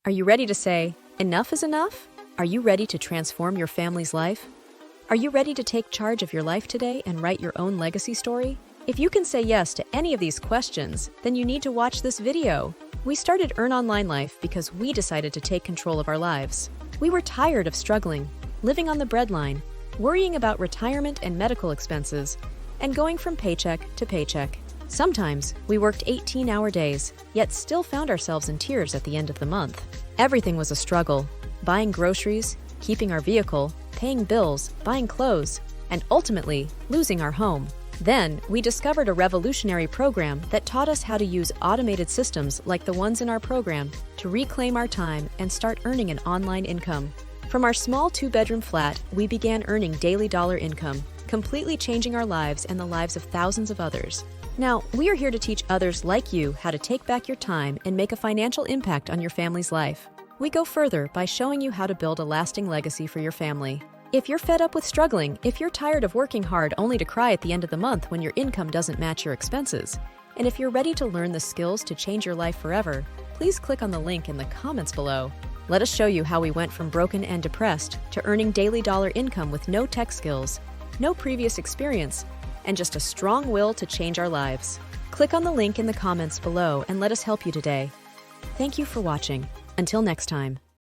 Are you ready to say, enough is enough? Are you ready to transform your family's life? Are you ready to take charge of your life today and write your own legacy story? If you can say yes to any of these questions, then you need to watch this video. We started EarnOnlineLife because we decided to take control of our lives. We were tired of struggling, living on the breadline, worrying about retirement and medical expenses, and going from paycheck to paycheck. Sometimes we worked 18-hour days, yet still found ourselves in tears at the end of the month. Everything was a struggle: buying groceries, keeping our vehicle, paying bills, buying clothes, and ultimately losing our home. Then we discovered a revolutionary program that taught us how to use automated systems like the ones in our program to reclaim our time and start earning an online income. From our small 2-bedroom flat, we began earning daily dollar income, completely changing our lives and the lives of thousands of others. Now, we are here to teach others like you how to take back your time and make a financial impact on your family's life. We go further by showing you how to build a lasting legacy for your family. If you're fed up with struggling, if you're tired of working hard only to cry at the end of the month when your income doesn't match your expenses, and if you're ready to learn the skills to change your life forever, please click on the link in the comments below. Let us show you how we went from broken and depressed to earning daily dollar income with no tech skills, no previous experience, and just a strong will to change our lives. Click on the link in the comments below and let us help you today. Thank you for watching. Until next time.